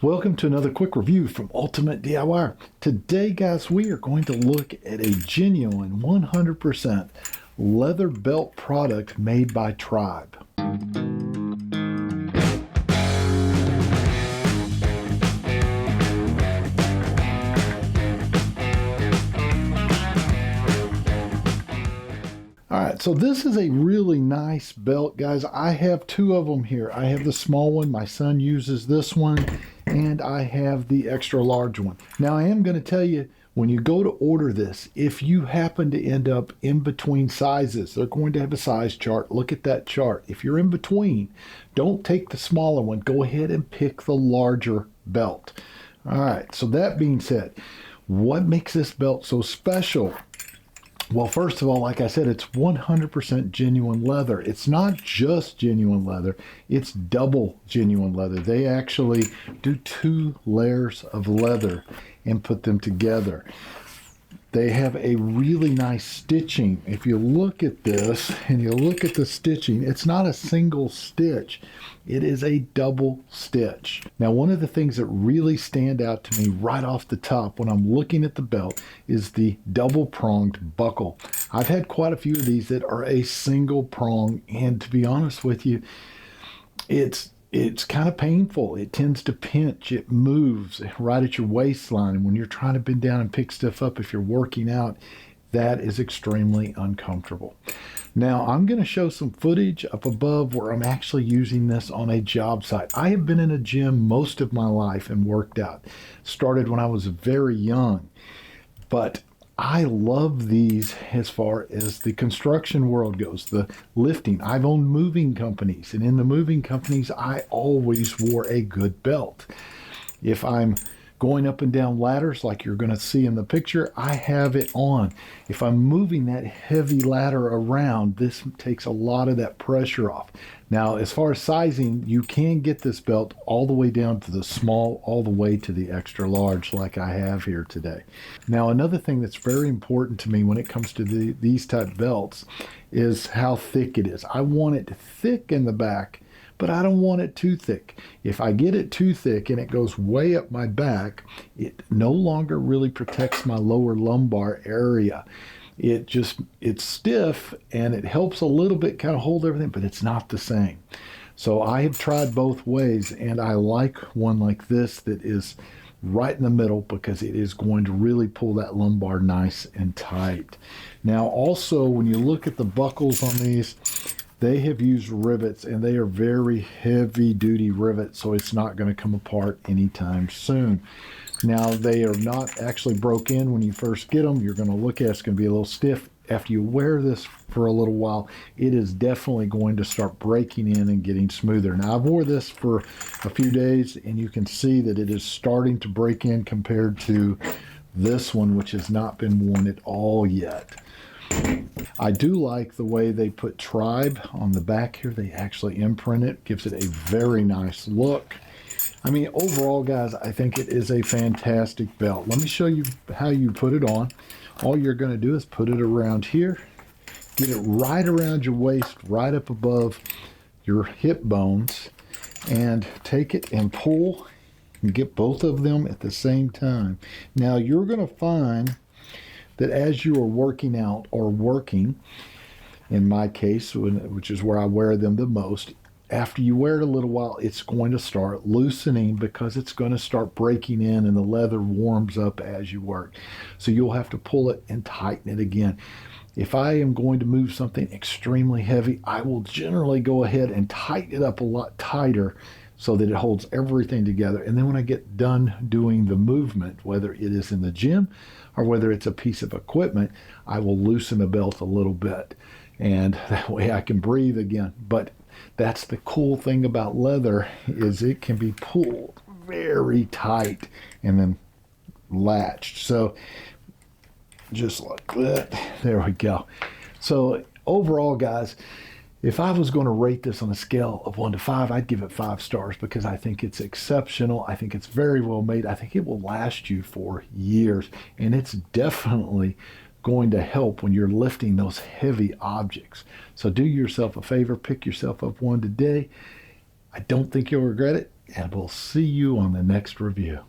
Welcome to another quick review from Ultimate DIY. Today, guys, we are going to look at a genuine 100% leather belt product made by Tribe. Alright, so this is a really nice belt, guys. I have two of them here. I have the small one, my son uses this one, and I have the extra large one. Now, I am going to tell you, when you go to order this, if you happen to end up in between sizes, they're going to have a size chart. Look at that chart. If you're in between, don't take the smaller one. Go ahead and pick the larger belt. Alright, so that being said, what makes this belt so special? Well, first of all, like I said, it's 100% genuine leather. It's not just genuine leather, it's double genuine leather. They actually do 2 layers of leather and put them together. They have a really nice stitching. If you look at this and you look at the stitching, it's not a single stitch. It is a double stitch. Now, one of the things that really stand out to me right off the top when I'm looking at the belt is the double pronged buckle. I've had quite a few of these that are a single prong, and to be honest with you, it's kind of painful. It tends to pinch. It moves right at your waistline. And when you're trying to bend down and pick stuff up, if you're working out, that is extremely uncomfortable. Now, I'm going to show some footage up above where I'm actually using this on a job site. I have been in a gym most of my life and worked out. Started when I was very young. But I love these as far as the construction world goes, the lifting. I've owned moving companies, and in the moving companies, I always wore a good belt. If I'm going up and down ladders like you're going to see in the picture, I have it on. If I'm moving that heavy ladder around, this takes a lot of that pressure off. Now, as far as sizing, you can get this belt all the way down to the small, all the way to the extra large like I have here today. Now, another thing that's very important to me when it comes to these type belts is how thick it is. I want it thick in the back, but I don't want it too thick. If I get it too thick and it goes way up my back, it no longer really protects my lower lumbar area. It's stiff and it helps a little bit kind of hold everything, but it's not the same. So I have tried both ways, and I like one like this that is right in the middle because it is going to really pull that lumbar nice and tight. Now, also, when you look at the buckles on these, they have used rivets, and they are very heavy duty rivets, so it's not going to come apart anytime soon. Now, they are not actually broke in when you first get them. You're going to look at it's going to be a little stiff. After you wear this for a little while, it is definitely going to start breaking in and getting smoother. Now, I've wore this for a few days, and you can see that it is starting to break in compared to this one, which has not been worn at all yet. I do like the way they put Tribe on the back here. They actually imprint it, gives it a very nice look. I mean, overall, guys, I think it is a fantastic belt. Let me show you how you put it on. All you're going to do is put it around here, get it right around your waist, right up above your hip bones, and take it and pull and get both of them at the same time. Now, you're going to find that as you are working out or working, in my case, which is where I wear them the most, after you wear it a little while, it's going to start loosening because it's going to start breaking in and the leather warms up as you work. So you'll have to pull it and tighten it again. If I am going to move something extremely heavy, I will generally go ahead and tighten it up a lot tighter so that it holds everything together. And then when I get done doing the movement, whether it is in the gym or whether it's a piece of equipment, I will loosen the belt a little bit. And that way I can breathe again. But that's the cool thing about leather, is it can be pulled very tight and then latched. So just like that. There we go. So overall, guys, if I was going to rate this on a scale of 1 to 5, I'd give it 5 stars because I think it's exceptional. I think it's very well made. I think it will last you for years, and it's definitely going to help when you're lifting those heavy objects. So do yourself a favor, pick yourself up one today. I don't think you'll regret it. and we'll see you on the next review.